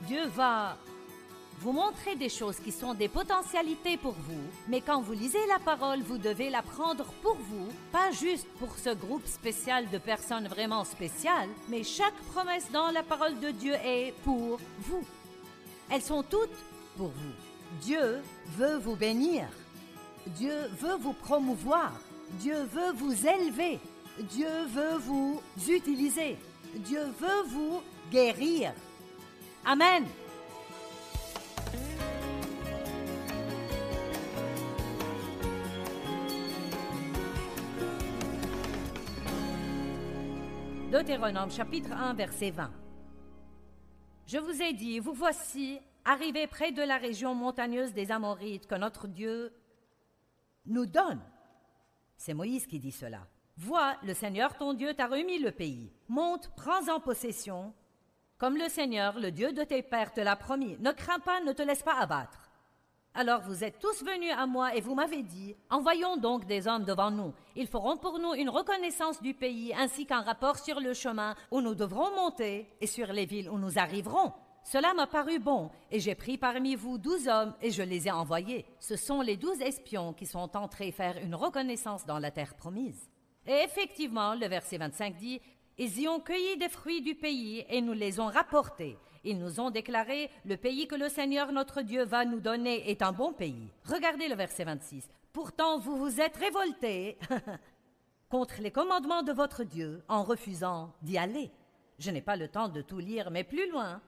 Dieu va vous montrer des choses qui sont des potentialités pour vous, mais quand vous lisez la parole, vous devez la prendre pour vous, pas juste pour ce groupe spécial de personnes vraiment spéciales, mais chaque promesse dans la parole de Dieu est pour vous. Elles sont toutes pour vous. Dieu veut vous bénir. Dieu veut vous promouvoir. Dieu veut vous élever. Dieu veut vous utiliser. Dieu veut vous guérir. Amen. Deutéronome chapitre 1 verset 20. Je vous ai dit, vous voici arrivés près de la région montagneuse des Amorites que notre Dieu nous donne. C'est Moïse qui dit cela. Vois, le Seigneur ton Dieu t'a remis le pays. Monte, prends-en possession, comme le Seigneur, le Dieu de tes pères, te l'a promis. Ne crains pas, ne te laisse pas abattre. Alors vous êtes tous venus à moi et vous m'avez dit, envoyons donc des hommes devant nous. Ils feront pour nous une reconnaissance du pays ainsi qu'un rapport sur le chemin où nous devrons monter et sur les villes où nous arriverons. Cela m'a paru bon et j'ai pris parmi vous 12 hommes et je les ai envoyés. Ce sont les 12 espions qui sont entrés faire une reconnaissance dans la terre promise. Et effectivement, le verset 25 dit, ils y ont cueilli des fruits du pays et nous les ont rapportés. Ils nous ont déclaré, le pays que le Seigneur notre Dieu va nous donner est un bon pays. Regardez le verset 26. Pourtant, vous vous êtes révoltés contre les commandements de votre Dieu en refusant d'y aller. Je n'ai pas le temps de tout lire, mais plus loin.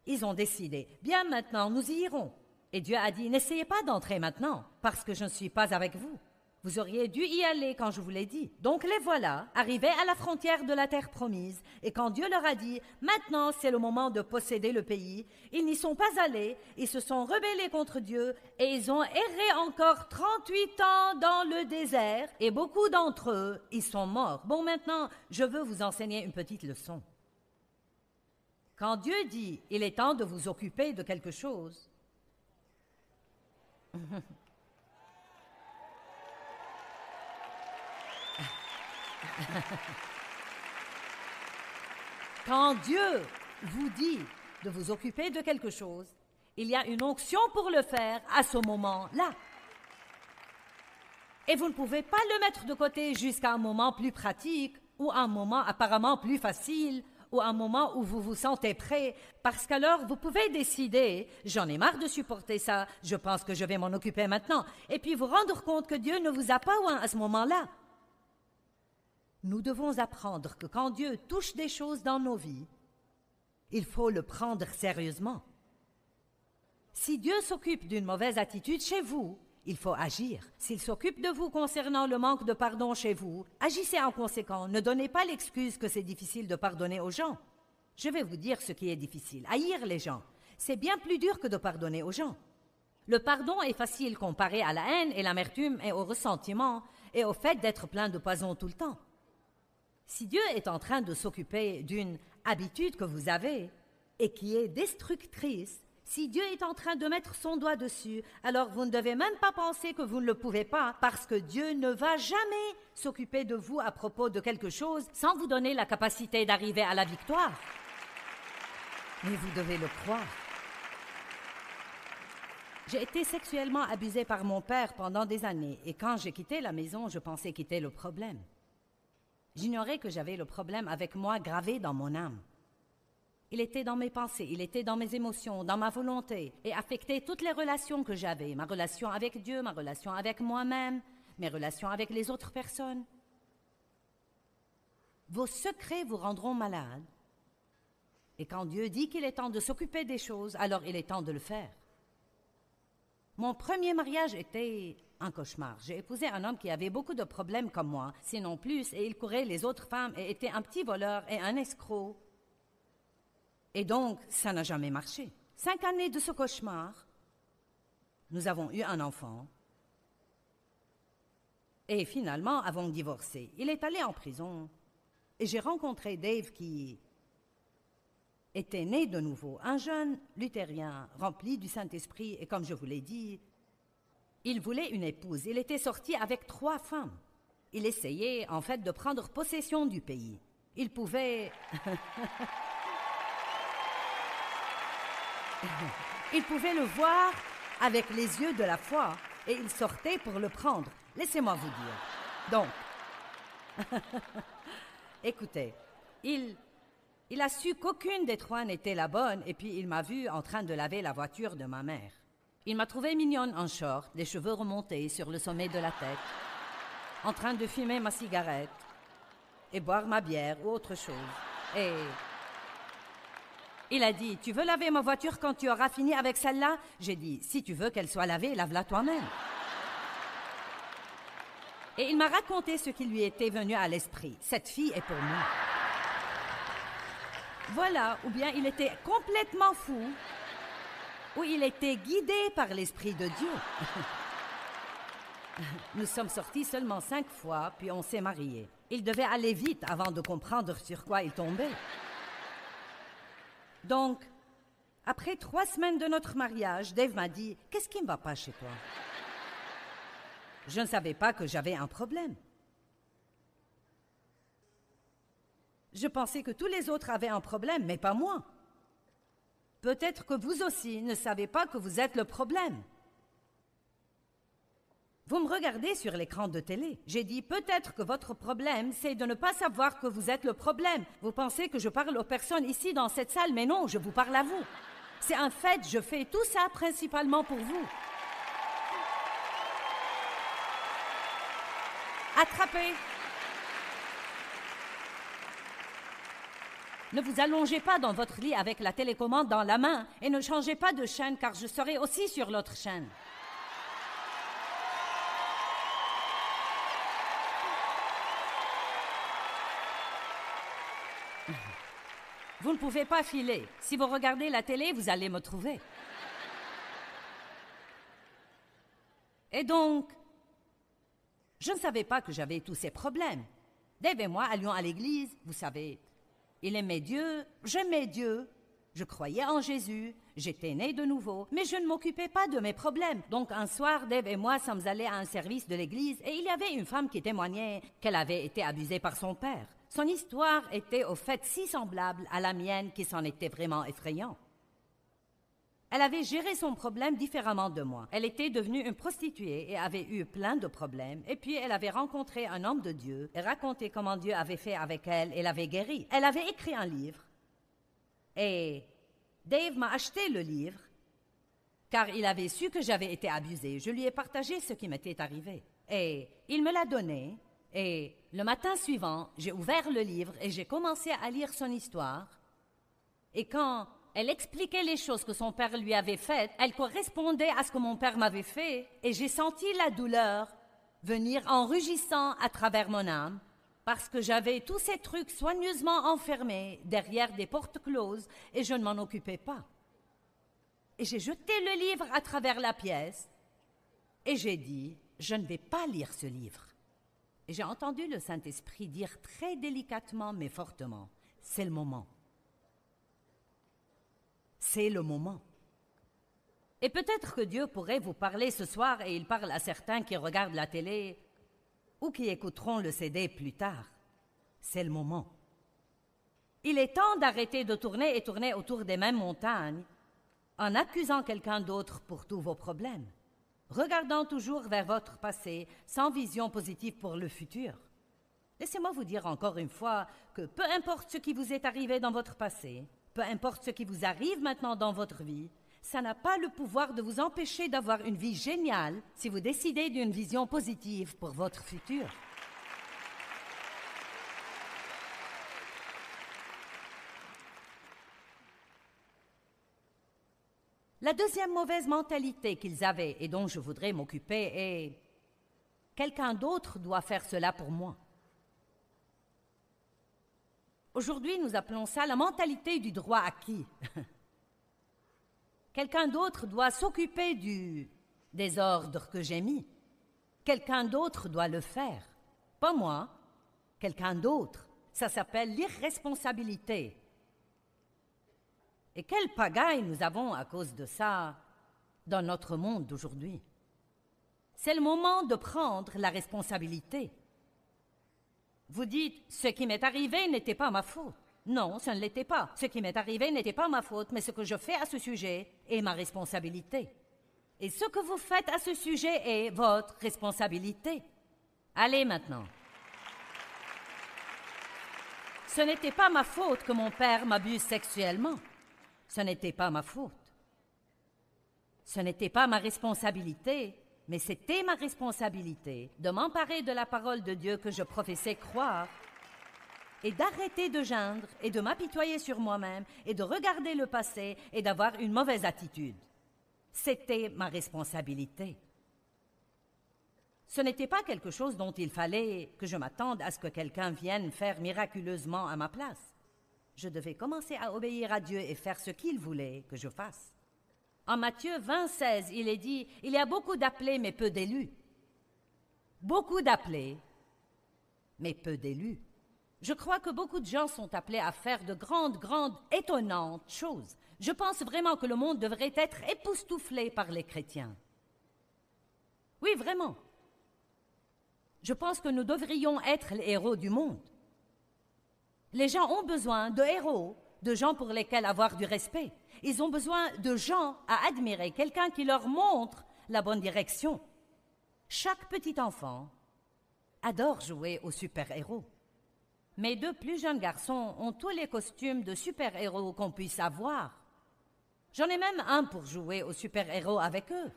Ils ont décidé, bien maintenant, nous y irons. Et Dieu a dit, n'essayez pas d'entrer maintenant, parce que je ne suis pas avec vous. Vous auriez dû y aller quand je vous l'ai dit. Donc les voilà, arrivés à la frontière de la terre promise, et quand Dieu leur a dit, maintenant c'est le moment de posséder le pays, ils n'y sont pas allés, ils se sont rebellés contre Dieu, et ils ont erré encore 38 ans dans le désert, et beaucoup d'entre eux, ils sont morts. Bon, maintenant, je veux vous enseigner une petite leçon. Quand Dieu dit, il est temps de vous occuper de quelque chose, quand Dieu vous dit de vous occuper de quelque chose, il y a une onction pour le faire à ce moment-là. Et vous ne pouvez pas le mettre de côté jusqu'à un moment plus pratique ou un moment apparemment plus facile ou un moment où vous vous sentez prêt, parce qu'alors vous pouvez décider, j'en ai marre de supporter ça, je pense que je vais m'en occuper maintenant, et puis vous rendre compte que Dieu ne vous a pas oint à ce moment-là. Nous devons apprendre que quand Dieu touche des choses dans nos vies, il faut le prendre sérieusement. Si Dieu s'occupe d'une mauvaise attitude chez vous, il faut agir. S'il s'occupe de vous concernant le manque de pardon chez vous, agissez en conséquent. Ne donnez pas l'excuse que c'est difficile de pardonner aux gens. Je vais vous dire ce qui est difficile. Haïr les gens, c'est bien plus dur que de pardonner aux gens. Le pardon est facile comparé à la haine et l'amertume et au ressentiment et au fait d'être plein de poison tout le temps. Si Dieu est en train de s'occuper d'une habitude que vous avez et qui est destructrice, si Dieu est en train de mettre son doigt dessus, alors vous ne devez même pas penser que vous ne le pouvez pas, parce que Dieu ne va jamais s'occuper de vous à propos de quelque chose sans vous donner la capacité d'arriver à la victoire. Mais vous devez le croire. J'ai été sexuellement abusée par mon père pendant des années, et quand j'ai quitté la maison, je pensais quitter le problème. J'ignorais que j'avais le problème avec moi gravé dans mon âme. Il était dans mes pensées, il était dans mes émotions, dans ma volonté, et affectait toutes les relations que j'avais, ma relation avec Dieu, ma relation avec moi-même, mes relations avec les autres personnes. Vos secrets vous rendront malade. Et quand Dieu dit qu'il est temps de s'occuper des choses, alors il est temps de le faire. Mon premier mariage était un cauchemar. J'ai épousé un homme qui avait beaucoup de problèmes comme moi, sinon plus, et il courait les autres femmes et était un petit voleur et un escroc. Et donc, ça n'a jamais marché. 5 années de ce cauchemar, nous avons eu un enfant. Et finalement, avons divorcé. Il est allé en prison. Et j'ai rencontré Dave qui était né de nouveau, un jeune luthérien rempli du Saint-Esprit. Et comme je vous l'ai dit, il voulait une épouse. Il était sorti avec 3 femmes. Il essayait en fait de prendre possession du pays. Il pouvait... Il pouvait le voir avec les yeux de la foi et il sortait pour le prendre. Laissez-moi vous dire. Donc, écoutez, il a su qu'aucune des trois n'était la bonne et puis il m'a vu en train de laver la voiture de ma mère. Il m'a trouvée mignonne en short, les cheveux remontés sur le sommet de la tête, en train de fumer ma cigarette et boire ma bière ou autre chose. Et il a dit, tu veux laver ma voiture quand tu auras fini avec celle-là? J'ai dit, si tu veux qu'elle soit lavée, lave-la toi-même. Et il m'a raconté ce qui lui était venu à l'esprit. Cette fille est pour moi. Voilà, ou bien il était complètement fou, ou il était guidé par l'Esprit de Dieu. Nous sommes sortis seulement 5 fois, puis on s'est mariés. Il devait aller vite avant de comprendre sur quoi il tombait. Donc, après 3 semaines de notre mariage, Dave m'a dit « Qu'est-ce qui ne va pas chez toi ?» Je ne savais pas que j'avais un problème. Je pensais que tous les autres avaient un problème, mais pas moi. Peut-être que vous aussi ne savez pas que vous êtes le problème. Vous me regardez sur l'écran de télé. J'ai dit, peut-être que votre problème, c'est de ne pas savoir que vous êtes le problème. Vous pensez que je parle aux personnes ici dans cette salle, mais non, je vous parle à vous. C'est un fait, je fais tout ça principalement pour vous. Attrapez. Ne vous allongez pas dans votre lit avec la télécommande dans la main et ne changez pas de chaîne car je serai aussi sur l'autre chaîne. Vous ne pouvez pas filer. Si vous regardez la télé, vous allez me trouver. Et donc, je ne savais pas que j'avais tous ces problèmes. Dave et moi allions à l'église, vous savez. Il aimait Dieu, j'aimais Dieu. Je croyais en Jésus, j'étais née de nouveau, mais je ne m'occupais pas de mes problèmes. Donc un soir, Dave et moi sommes allés à un service de l'église et il y avait une femme qui témoignait qu'elle avait été abusée par son père. Son histoire était au fait si semblable à la mienne qu'il s'en était vraiment effrayant. Elle avait géré son problème différemment de moi. Elle était devenue une prostituée et avait eu plein de problèmes. Et puis elle avait rencontré un homme de Dieu et raconté comment Dieu avait fait avec elle et l'avait guérie. Elle avait écrit un livre. Et Dave m'a acheté le livre car il avait su que j'avais été abusée. Je lui ai partagé ce qui m'était arrivé. Et il me l'a donné. Et le matin suivant, j'ai ouvert le livre et j'ai commencé à lire son histoire. Et quand elle expliquait les choses que son père lui avait faites, elle correspondait à ce que mon père m'avait fait. Et j'ai senti la douleur venir en rugissant à travers mon âme parce que j'avais tous ces trucs soigneusement enfermés derrière des portes closes et je ne m'en occupais pas. Et j'ai jeté le livre à travers la pièce et j'ai dit, je ne vais pas lire ce livre. Et j'ai entendu le Saint-Esprit dire très délicatement mais fortement, c'est le moment. C'est le moment. Et peut-être que Dieu pourrait vous parler ce soir et il parle à certains qui regardent la télé ou qui écouteront le CD plus tard. C'est le moment. Il est temps d'arrêter de tourner et tourner autour des mêmes montagnes en accusant quelqu'un d'autre pour tous vos problèmes. Regardant toujours vers votre passé, sans vision positive pour le futur. Laissez-moi vous dire encore une fois que peu importe ce qui vous est arrivé dans votre passé, peu importe ce qui vous arrive maintenant dans votre vie, ça n'a pas le pouvoir de vous empêcher d'avoir une vie géniale si vous décidez d'une vision positive pour votre futur. La deuxième mauvaise mentalité qu'ils avaient et dont je voudrais m'occuper est « quelqu'un d'autre doit faire cela pour moi ». Aujourd'hui, nous appelons ça la mentalité du droit acquis. Quelqu'un d'autre doit s'occuper du désordre que j'ai mis. Quelqu'un d'autre doit le faire. Pas moi, quelqu'un d'autre. Ça s'appelle l'irresponsabilité. Et quelle pagaille nous avons à cause de ça dans notre monde d'aujourd'hui. C'est le moment de prendre la responsabilité. Vous dites, ce qui m'est arrivé n'était pas ma faute. Non, ce ne l'était pas. Ce qui m'est arrivé n'était pas ma faute, mais ce que je fais à ce sujet est ma responsabilité. Et ce que vous faites à ce sujet est votre responsabilité. Allez maintenant. Ce n'était pas ma faute que mon père m'abuse sexuellement. Ce n'était pas ma faute. Ce n'était pas ma responsabilité, mais c'était ma responsabilité de m'emparer de la parole de Dieu que je professais croire et d'arrêter de geindre et de m'apitoyer sur moi-même et de regarder le passé et d'avoir une mauvaise attitude. C'était ma responsabilité. Ce n'était pas quelque chose dont il fallait que je m'attende à ce que quelqu'un vienne faire miraculeusement à ma place. Je devais commencer à obéir à Dieu et faire ce qu'il voulait que je fasse. En Matthieu 20:16, il est dit « Il y a beaucoup d'appelés, mais peu d'élus. » Beaucoup d'appelés, mais peu d'élus. Je crois que beaucoup de gens sont appelés à faire de grandes, étonnantes choses. Je pense vraiment que le monde devrait être époustouflé par les chrétiens. Oui, vraiment. Je pense que nous devrions être les héros du monde. Les gens ont besoin de héros, de gens pour lesquels avoir du respect. Ils ont besoin de gens à admirer, quelqu'un qui leur montre la bonne direction. Chaque petit enfant adore jouer aux super-héros. Mes deux plus jeunes garçons ont tous les costumes de super-héros qu'on puisse avoir. J'en ai même un pour jouer aux super-héros avec eux.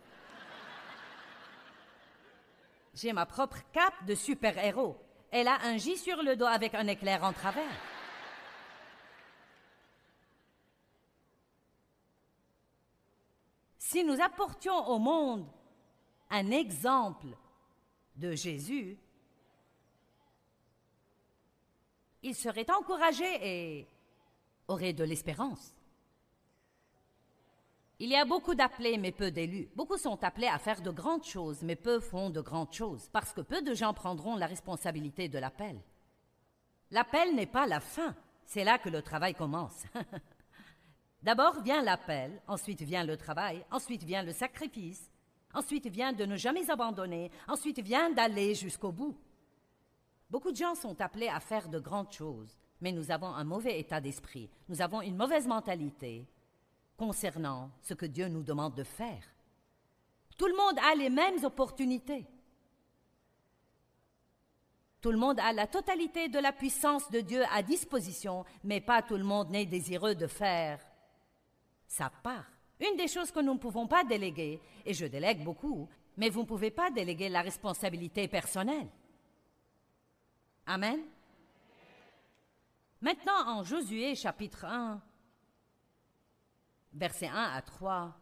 J'ai ma propre cape de super-héros. Elle a un J sur le dos avec un éclair en travers. Si nous apportions au monde un exemple de Jésus, il serait encouragé et aurait de l'espérance. Il y a beaucoup d'appelés, mais peu d'élus. Beaucoup sont appelés à faire de grandes choses, mais peu font de grandes choses, parce que peu de gens prendront la responsabilité de l'appel. L'appel n'est pas la fin, c'est là que le travail commence. D'abord vient l'appel, ensuite vient le travail, ensuite vient le sacrifice, ensuite vient de ne jamais abandonner, ensuite vient d'aller jusqu'au bout. Beaucoup de gens sont appelés à faire de grandes choses, mais nous avons un mauvais état d'esprit, nous avons une mauvaise mentalité concernant ce que Dieu nous demande de faire. Tout le monde a les mêmes opportunités. Tout le monde a la totalité de la puissance de Dieu à disposition, mais pas tout le monde n'est désireux de faire sa part. Une des choses que nous ne pouvons pas déléguer, et je délègue beaucoup, mais vous ne pouvez pas déléguer la responsabilité personnelle. Amen. Maintenant, en Josué, chapitre 1, versets 1 à 3,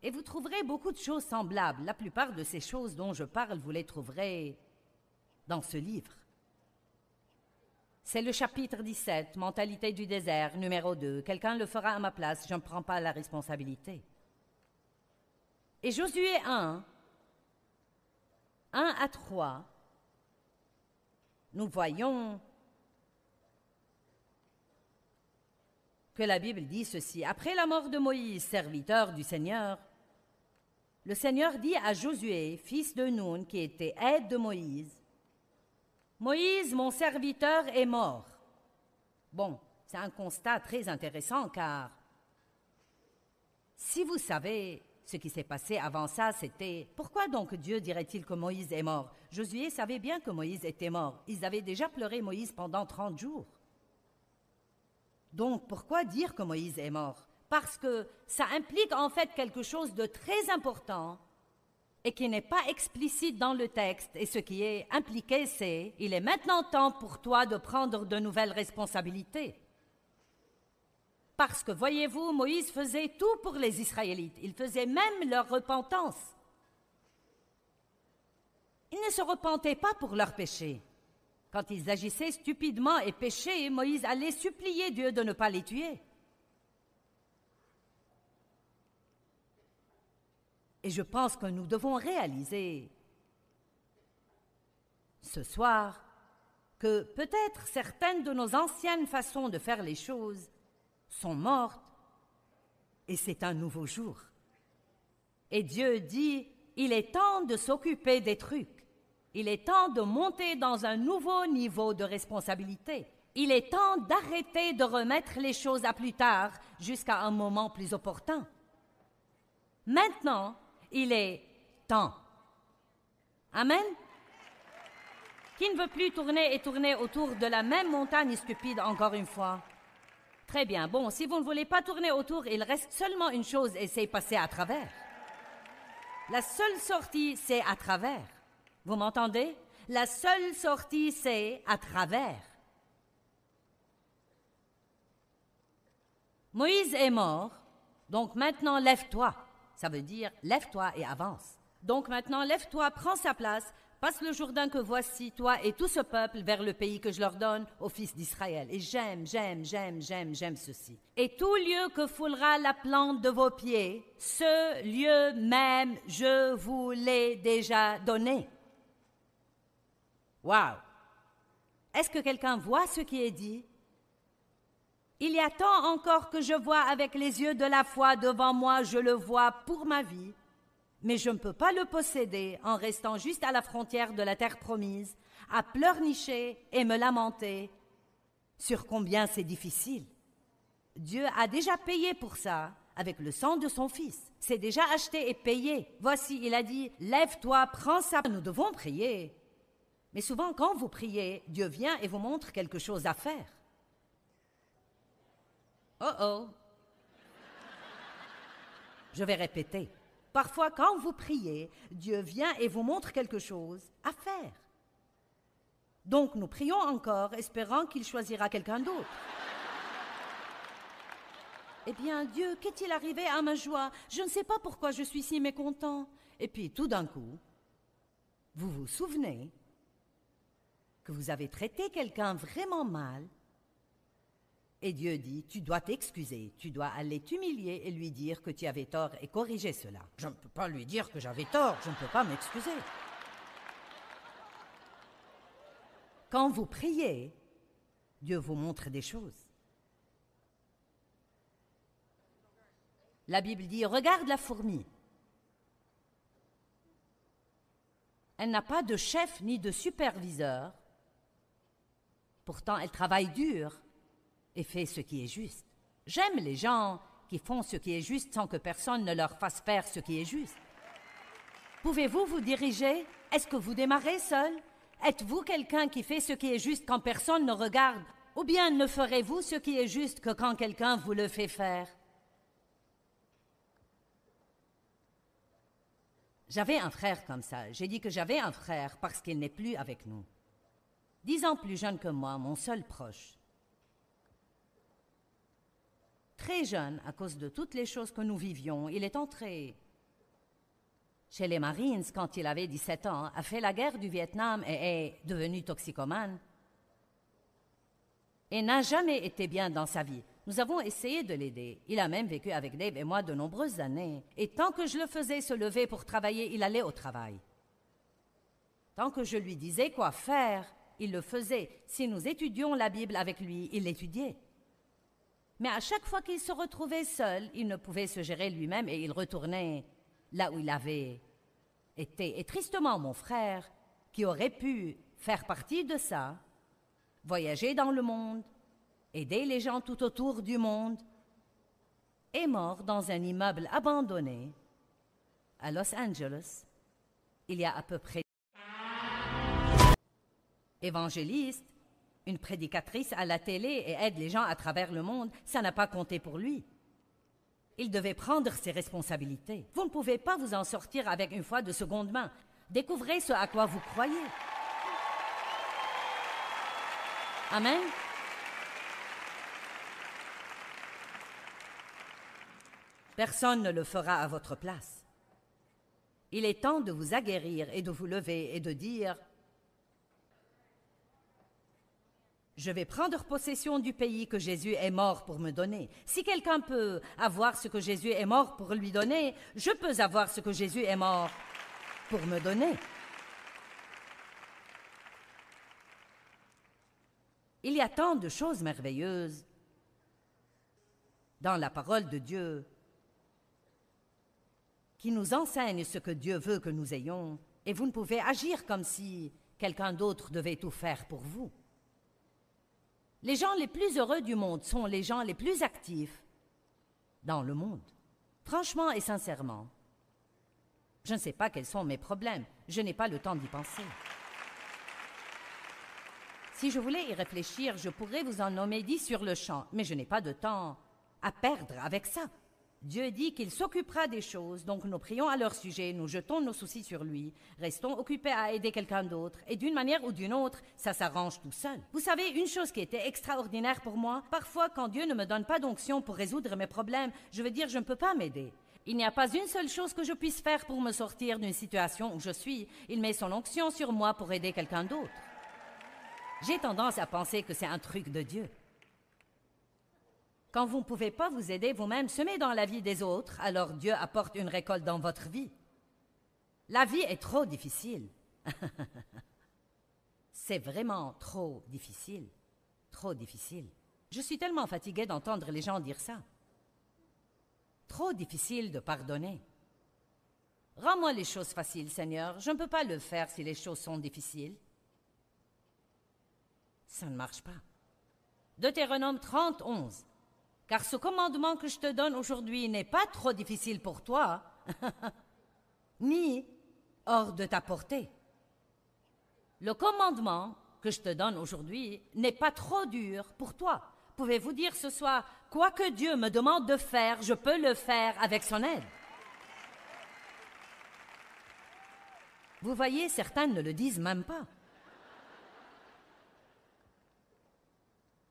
et vous trouverez beaucoup de choses semblables. La plupart de ces choses dont je parle, vous les trouverez dans ce livre. C'est le chapitre 17, Mentalité du désert, numéro 2. Quelqu'un le fera à ma place, je ne prends pas la responsabilité. Et Josué 1 à 3, nous voyons que la Bible dit ceci. Après la mort de Moïse, serviteur du Seigneur, le Seigneur dit à Josué, fils de Nun, qui était aide de Moïse, « Moïse, mon serviteur, est mort. » Bon, c'est un constat très intéressant car si vous savez ce qui s'est passé avant ça, c'était « Pourquoi donc Dieu dirait-il que Moïse est mort ?» Josué savait bien que Moïse était mort. Ils avaient déjà pleuré Moïse pendant 30 jours. Donc, pourquoi dire que Moïse est mort? Parce que ça implique en fait quelque chose de très important et qui n'est pas explicite dans le texte. Et ce qui est impliqué, c'est « Il est maintenant temps pour toi de prendre de nouvelles responsabilités. » Parce que, voyez-vous, Moïse faisait tout pour les Israélites. Il faisait même leur repentance. Ils ne se repentaient pas pour leurs péchés. Quand ils agissaient stupidement et péchaient, Moïse allait supplier Dieu de ne pas les tuer. Et je pense que nous devons réaliser ce soir que peut-être certaines de nos anciennes façons de faire les choses sont mortes et c'est un nouveau jour. Et Dieu dit, il est temps de s'occuper des trucs. Il est temps de monter dans un nouveau niveau de responsabilité. Il est temps d'arrêter de remettre les choses à plus tard jusqu'à un moment plus opportun. Maintenant, il est temps. Amen. Qui ne veut plus tourner et tourner autour de la même montagne stupide encore une fois? Très bien. Bon, si vous ne voulez pas tourner autour, il reste seulement une chose et c'est passer à travers. La seule sortie, c'est à travers. Vous m'entendez? La seule sortie, c'est à travers. Moïse est mort, donc maintenant lève-toi. Ça veut dire lève-toi et avance. Donc maintenant lève-toi, prends sa place, passe le Jourdain que voici, toi et tout ce peuple, vers le pays que je leur donne aux fils d'Israël. Et j'aime ceci. Et tout lieu que foulera la plante de vos pieds, ce lieu même, je vous l'ai déjà donné. Wow! Est-ce que quelqu'un voit ce qui est dit? Il y a tant encore que je vois avec les yeux de la foi devant moi, je le vois pour ma vie, mais je ne peux pas le posséder en restant juste à la frontière de la terre promise, à pleurnicher et me lamenter sur combien c'est difficile. Dieu a déjà payé pour ça avec le sang de son Fils. C'est déjà acheté et payé. Voici, il a dit, lève-toi, prends ça. Nous devons prier. Mais souvent, quand vous priez, Dieu vient et vous montre quelque chose à faire. Oh! Je vais répéter. Parfois, quand vous priez, Dieu vient et vous montre quelque chose à faire. Donc, nous prions encore, espérant qu'il choisira quelqu'un d'autre. Eh bien, Dieu, qu'est-il arrivé à ma joie? Je ne sais pas pourquoi je suis si mécontent. Et puis, tout d'un coup, vous vous souvenez que vous avez traité quelqu'un vraiment mal. Et Dieu dit, tu dois t'excuser, tu dois aller t'humilier et lui dire que tu avais tort et corriger cela. Je ne peux pas lui dire que j'avais tort, je ne peux pas m'excuser. Quand vous priez, Dieu vous montre des choses. La Bible dit, regarde la fourmi. Elle n'a pas de chef ni de superviseur. Pourtant, elle travaille dur et fait ce qui est juste. J'aime les gens qui font ce qui est juste sans que personne ne leur fasse faire ce qui est juste. Pouvez-vous vous diriger? Est-ce que vous démarrez seul? Êtes-vous quelqu'un qui fait ce qui est juste quand personne ne regarde? Ou bien ne ferez-vous ce qui est juste que quand quelqu'un vous le fait faire? J'avais un frère comme ça. J'ai dit que j'avais un frère parce qu'il n'est plus avec nous. 10 ans plus jeune que moi, mon seul proche. Très jeune, à cause de toutes les choses que nous vivions, il est entré chez les Marines quand il avait 17 ans, a fait la guerre du Vietnam et est devenu toxicomane. Et n'a jamais été bien dans sa vie. Nous avons essayé de l'aider. Il a même vécu avec Dave et moi de nombreuses années. Et tant que je le faisais se lever pour travailler, il allait au travail. Tant que je lui disais quoi faire, il le faisait. Si nous étudions la Bible avec lui, il l'étudiait. Mais à chaque fois qu'il se retrouvait seul, il ne pouvait se gérer lui-même et il retournait là où il avait été. Et tristement, mon frère, qui aurait pu faire partie de ça, voyager dans le monde, aider les gens tout autour du monde, est mort dans un immeuble abandonné à Los Angeles il y a à peu près. Évangéliste, une prédicatrice à la télé et aide les gens à travers le monde, ça n'a pas compté pour lui. Il devait prendre ses responsabilités. Vous ne pouvez pas vous en sortir avec une foi de seconde main. Découvrez ce à quoi vous croyez. Amen. Personne ne le fera à votre place. Il est temps de vous aguerrir et de vous lever et de dire « Je vais prendre possession du pays que Jésus est mort pour me donner. Si quelqu'un peut avoir ce que Jésus est mort pour lui donner, je peux avoir ce que Jésus est mort pour me donner. » Il y a tant de choses merveilleuses dans la parole de Dieu qui nous enseignent ce que Dieu veut que nous ayons, et vous ne pouvez agir comme si quelqu'un d'autre devait tout faire pour vous. Les gens les plus heureux du monde sont les gens les plus actifs dans le monde. Franchement et sincèrement, je ne sais pas quels sont mes problèmes. Je n'ai pas le temps d'y penser. Si je voulais y réfléchir, je pourrais vous en nommer 10 sur le champ, mais je n'ai pas de temps à perdre avec ça. Dieu dit qu'il s'occupera des choses, donc nous prions à leur sujet, nous jetons nos soucis sur lui, restons occupés à aider quelqu'un d'autre, et d'une manière ou d'une autre, ça s'arrange tout seul. Vous savez, une chose qui était extraordinaire pour moi, parfois quand Dieu ne me donne pas d'onction pour résoudre mes problèmes, je veux dire je ne peux pas m'aider. Il n'y a pas une seule chose que je puisse faire pour me sortir d'une situation où je suis. Il met son onction sur moi pour aider quelqu'un d'autre. J'ai tendance à penser que c'est un truc de Dieu. Quand vous ne pouvez pas vous aider vous-même, semez dans la vie des autres, alors Dieu apporte une récolte dans votre vie. La vie est trop difficile. C'est vraiment trop difficile. Trop difficile. Je suis tellement fatiguée d'entendre les gens dire ça. Trop difficile de pardonner. Rends-moi les choses faciles, Seigneur. Je ne peux pas le faire si les choses sont difficiles. Ça ne marche pas. Deutéronome 30, 11. Car ce commandement que je te donne aujourd'hui n'est pas trop difficile pour toi, ni hors de ta portée. Le commandement que je te donne aujourd'hui n'est pas trop dur pour toi. Pouvez-vous dire ce soir, quoi que Dieu me demande de faire, je peux le faire avec son aide. Vous voyez, certains ne le disent même pas.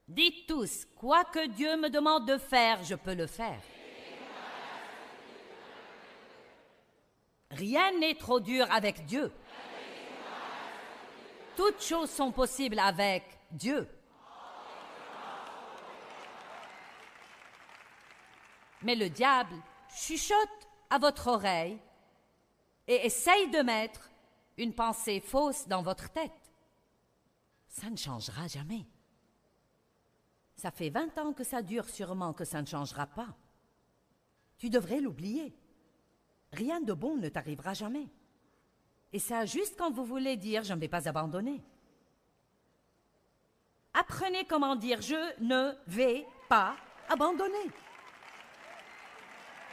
Dites tous, quoi que Dieu me demande de faire, je peux le faire. Rien n'est trop dur avec Dieu. Toutes choses sont possibles avec Dieu. Mais le diable chuchote à votre oreille et essaye de mettre une pensée fausse dans votre tête. Ça ne changera jamais. Ça fait 20 ans que ça dure, sûrement que ça ne changera pas. Tu devrais l'oublier. Rien de bon ne t'arrivera jamais. Et ça, juste quand vous voulez dire « je ne vais pas abandonner ». Apprenez comment dire « je ne vais pas abandonner ».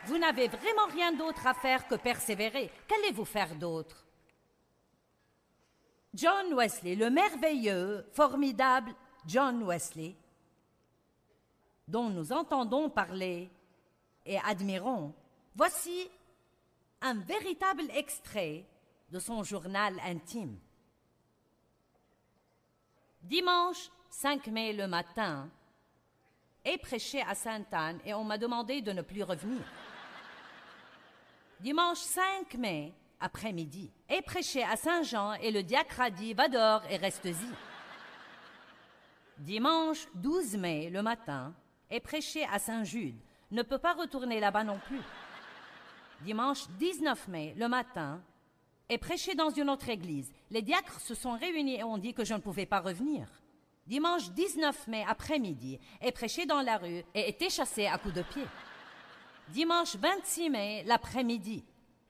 Vous n'avez vraiment rien d'autre à faire que persévérer. Qu'allez-vous faire d'autre? John Wesley, le merveilleux, formidable John Wesley, dont nous entendons parler et admirons, voici un véritable extrait de son journal intime. Dimanche 5 mai le matin, ai prêché à Sainte-Anne et on m'a demandé de ne plus revenir. Dimanche 5 mai, après-midi, ai prêché à Saint-Jean et le diacre a dit « va dehors et reste-y ». Dimanche 12 mai le matin, ai prêché à Saint-Jude, ne peut pas retourner là-bas non plus. Dimanche 19 mai le matin, ai prêché dans une autre église. Les diacres se sont réunis et ont dit que je ne pouvais pas revenir. Dimanche 19 mai après-midi, ai prêché dans la rue et été chassé à coups de pied. Dimanche 26 mai, l'après-midi,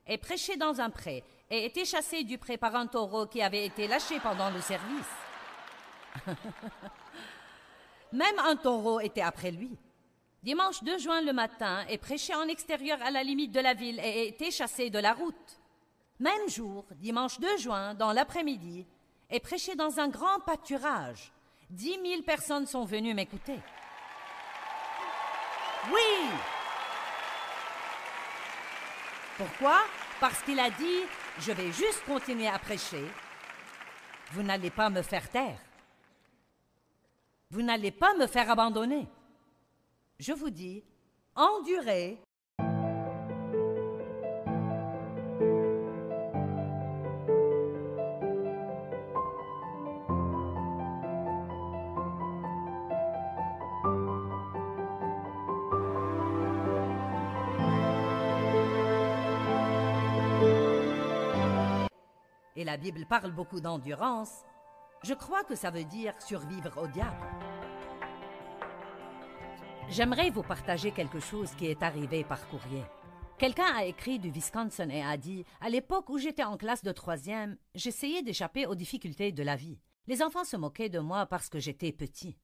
ai prêché dans un pré et été chassé du pré par un taureau qui avait été lâché pendant le service. Même un taureau était après lui. Dimanche 2 juin le matin, ai prêché en extérieur à la limite de la ville et ai été chassé de la route. Même jour, dimanche 2 juin, dans l'après-midi, ai prêché dans un grand pâturage. 10 000 personnes sont venues m'écouter. Oui! Pourquoi? Parce qu'il a dit, je vais juste continuer à prêcher. Vous n'allez pas me faire taire. Vous n'allez pas me faire abandonner. Je vous dis, endurez. Et la Bible parle beaucoup d'endurance. Je crois que ça veut dire survivre au diable. J'aimerais vous partager quelque chose qui est arrivé par courrier. Quelqu'un a écrit du Wisconsin et a dit « À l'époque où j'étais en classe de 3e, j'essayais d'échapper aux difficultés de la vie. Les enfants se moquaient de moi parce que j'étais petit.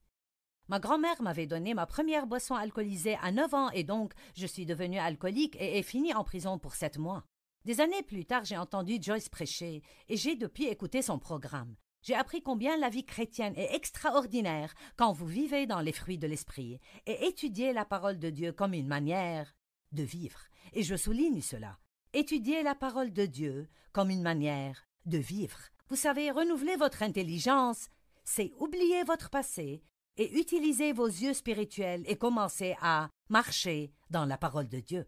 Ma grand-mère m'avait donné ma première boisson alcoolisée à 9 ans et donc je suis devenue alcoolique et ai fini en prison pour 7 mois. Des années plus tard, j'ai entendu Joyce prêcher et j'ai depuis écouté son programme. J'ai appris combien la vie chrétienne est extraordinaire quand vous vivez dans les fruits de l'esprit et étudiez la parole de Dieu comme une manière de vivre. Et je souligne cela. Étudiez la parole de Dieu comme une manière de vivre. Vous savez, renouveler votre intelligence, c'est oublier votre passé et utiliser vos yeux spirituels et commencer à marcher dans la parole de Dieu.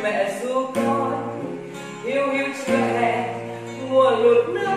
Mẹ ru con hiu hiu chưa hè mùa lụt nước